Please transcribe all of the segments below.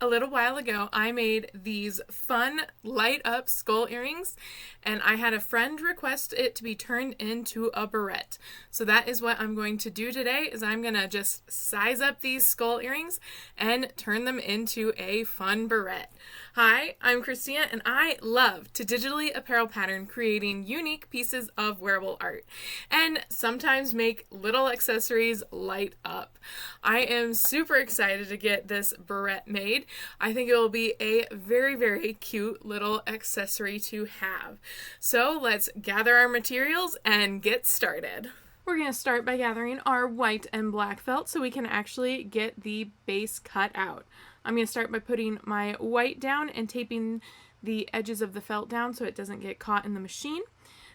A little while ago, I made these fun light-up skull earrings, and I had a friend request it to be turned into a barrette. So that is what I'm going to do today, is I'm going to just size up these skull earrings and turn them into a fun barrette. Hi, I'm Christina, and I love to digitally apparel pattern, creating unique pieces of wearable art, and sometimes make little accessories light up. I am super excited to get this barrette made. I think it will be a very, very cute little accessory to have. So let's gather our materials and get started. We're going to start by gathering our white and black felt so we can actually get the base cut out. I'm going to start by putting my white down and taping the edges of the felt down so it doesn't get caught in the machine.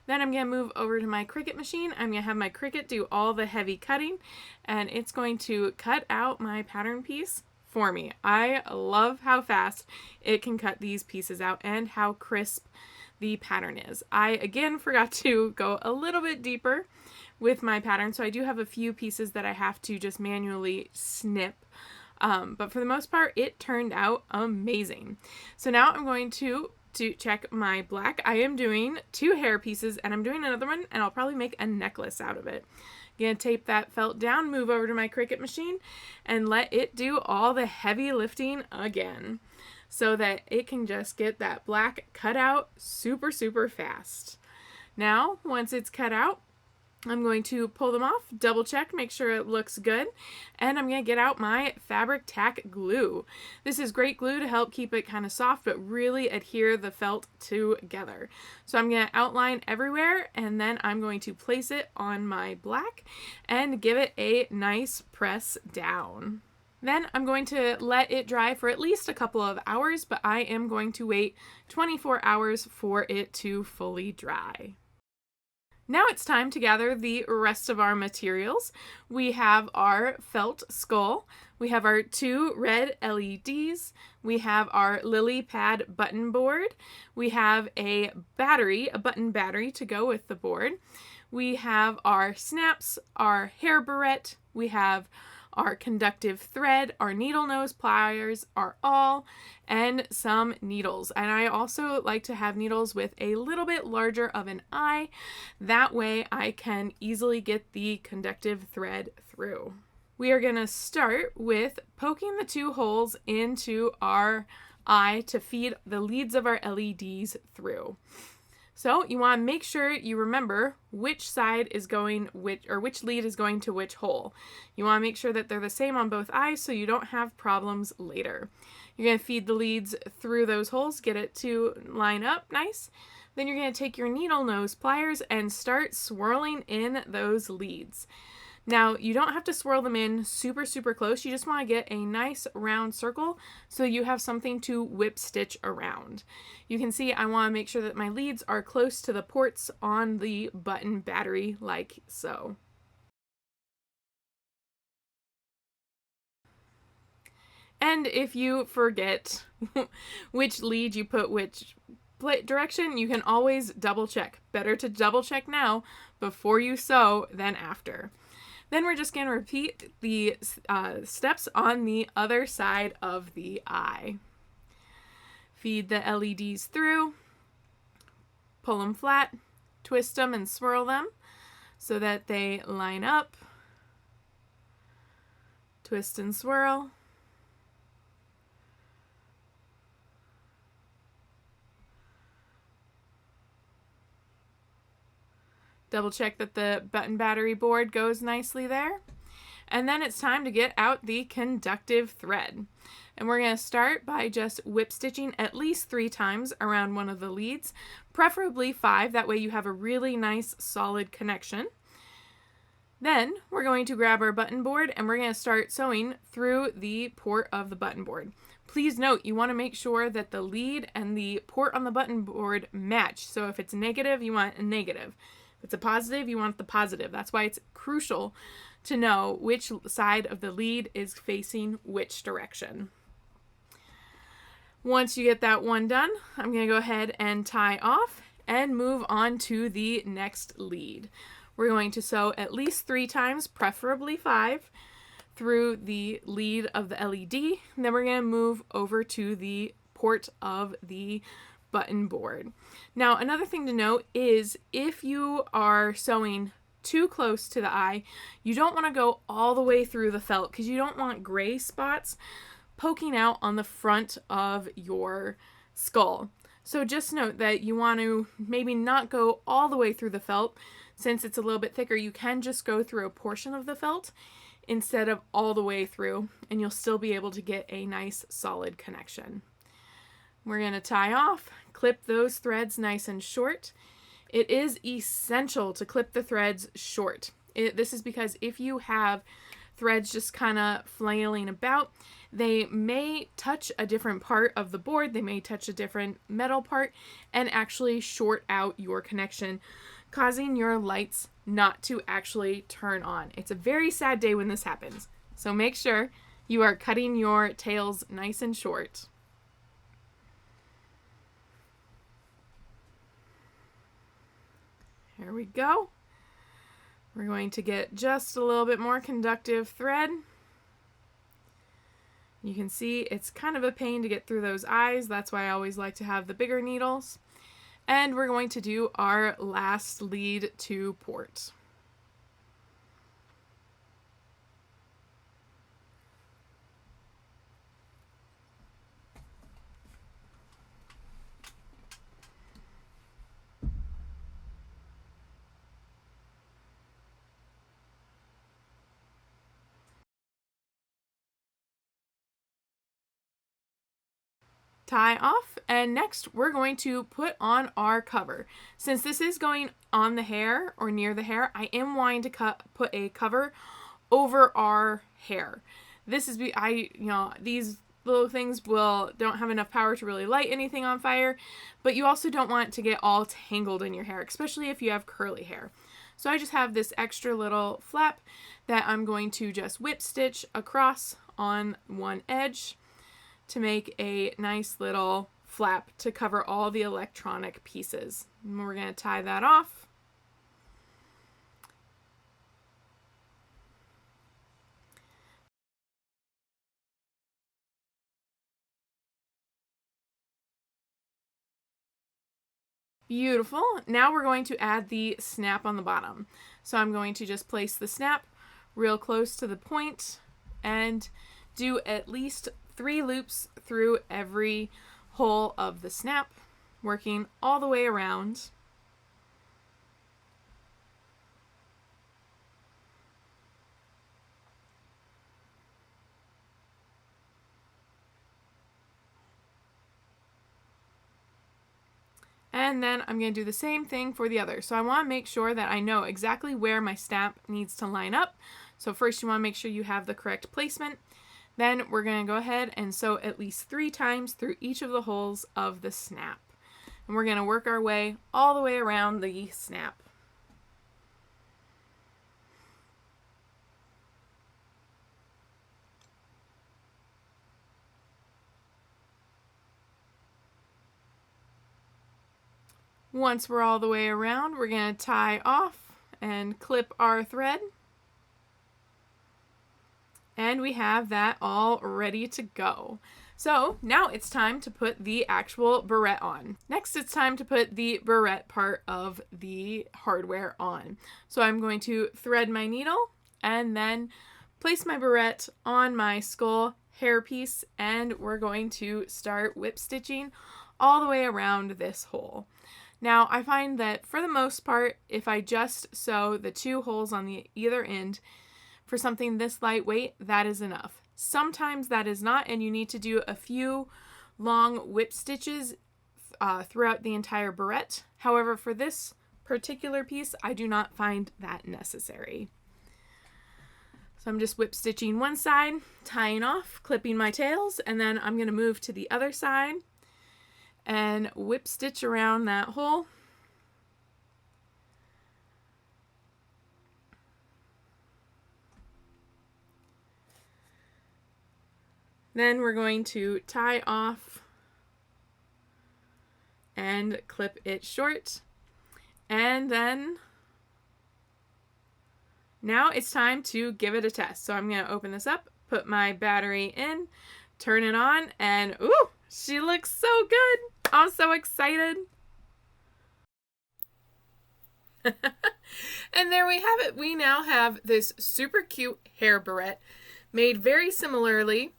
Then I'm going to move over to my Cricut machine. I'm going to have my Cricut do all the heavy cutting, and it's going to cut out my pattern piece for me. I love how fast it can cut these pieces out and how crisp the pattern is. I again forgot to go a little bit deeper with my pattern, so I do have a few pieces that I have to just manually snip. But for the most part, it turned out amazing. So now I'm going to check my black. I am doing 2 hair pieces, and I'm doing another one, and I'll probably make a necklace out of it. I'm going to tape that felt down, move over to my Cricut machine, and let it do all the heavy lifting again so that it can just get that black cut out super, super fast. Now, once it's cut out, I'm going to pull them off, double check, make sure it looks good, and I'm going to get out my fabric tack glue. This is great glue to help keep it kind of soft but really adhere the felt together. So I'm going to outline everywhere, and then I'm going to place it on my black and give it a nice press down. Then I'm going to let it dry for at least a couple of hours, but I am going to wait 24 hours for it to fully dry. Now it's time to gather the rest of our materials. We have our felt skull, we have our 2 red LEDs, we have our Lilypad button board, we have a button battery to go with the board, we have our snaps, our hair barrette, we have our conductive thread, our needle nose pliers, our awl, and some needles. And I also like to have needles with a little bit larger of an eye. That way I can easily get the conductive thread through. We are going to start with poking the 2 holes into our eye to feed the leads of our LEDs through. So you want to make sure you remember which side is going which lead is going to which hole. You want to make sure that they're the same on both eyes so you don't have problems later. You're going to feed the leads through those holes, get it to line up nice. Then you're going to take your needle nose pliers and start swirling in those leads. Now, you don't have to swirl them in super, super close. You just want to get a nice round circle so you have something to whip stitch around. You can see I want to make sure that my leads are close to the ports on the button battery like so. And if you forget which lead you put which direction, you can always double check. Better to double check now before you sew than after. Then we're just going to repeat the steps on the other side of the eye. Feed the LEDs through, pull them flat, twist them and swirl them so that they line up, twist and swirl. Double check that the button battery board goes nicely there. And then it's time to get out the conductive thread. And we're going to start by just whip stitching at least 3 times around one of the leads, preferably 5, that way you have a really nice solid connection. Then we're going to grab our button board and we're going to start sewing through the port of the button board. Please note, you want to make sure that the lead and the port on the button board match. So if it's negative, you want a negative. If it's a positive, you want the positive. That's why it's crucial to know which side of the lead is facing which direction. Once you get that one done, I'm going to go ahead and tie off and move on to the next lead. We're going to sew at least 3 times, preferably 5, through the lead of the LED. And then we're going to move over to the port of the button board. Now, another thing to note is if you are sewing too close to the eye, you don't want to go all the way through the felt because you don't want gray spots poking out on the front of your skull. So just note that you want to maybe not go all the way through the felt. Since it's a little bit thicker, you can just go through a portion of the felt instead of all the way through, and you'll still be able to get a nice solid connection. We're going to tie off, clip those threads nice and short. It is essential to clip the threads short. This is because if you have threads just kind of flailing about, they may touch a different part of the board, they may touch a different metal part, and actually short out your connection, causing your lights not to actually turn on. It's a very sad day when this happens. So make sure you are cutting your tails nice and short. Here we go. We're going to get just a little bit more conductive thread. You can see it's kind of a pain to get through those eyes. That's why I always like to have the bigger needles. And we're going to do our last lead to port. Tie off, and next we're going to put on our cover. Since this is going on the hair or near the hair, I am wanting to put a cover over our hair. This is these little things don't have enough power to really light anything on fire, but you also don't want it to get all tangled in your hair, especially if you have curly hair. So I just have this extra little flap that I'm going to just whip stitch across on one edge to make a nice little flap to cover all the electronic pieces. And we're going to tie that off. Beautiful. Now we're going to add the snap on the bottom. So I'm going to just place the snap real close to the point and do at least 3 loops through every hole of the snap, working all the way around. And then I'm going to do the same thing for the other. So I want to make sure that I know exactly where my snap needs to line up. So first you want to make sure you have the correct placement. Then we're going to go ahead and sew at least 3 times through each of the holes of the snap. And we're going to work our way all the way around the snap. Once we're all the way around, we're going to tie off and clip our thread. And we have that all ready to go. So now it's time to put the actual barrette on. Next, it's time to put the barrette part of the hardware on. So I'm going to thread my needle and then place my barrette on my skull hairpiece, and we're going to start whip stitching all the way around this hole. Now, I find that for the most part, if I just sew the 2 holes on the either end, for something this lightweight, that is enough. Sometimes that is not, and you need to do a few long whip stitches throughout the entire barrette. However, for this particular piece, I do not find that necessary. So I'm just whip stitching one side, tying off, clipping my tails, and then I'm going to move to the other side and whip stitch around that hole. Then we're going to tie off and clip it short, and then Now it's time to give it a test. So I'm going to open this up, put my battery in, turn it on, and ooh, she looks so good. I'm so excited. And there we have it. We now have this super cute hair barrette made very similarly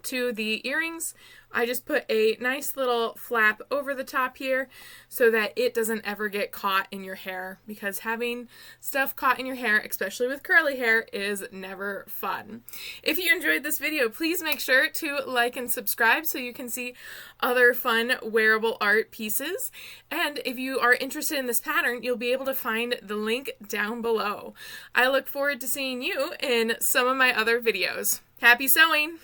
to the earrings. I just put a nice little flap over the top here so that it doesn't ever get caught in your hair, because having stuff caught in your hair, especially with curly hair, is never fun. If you enjoyed this video, please make sure to like and subscribe so you can see other fun wearable art pieces. And if you are interested in this pattern, you'll be able to find the link down below. I look forward to seeing you in some of my other videos. Happy sewing!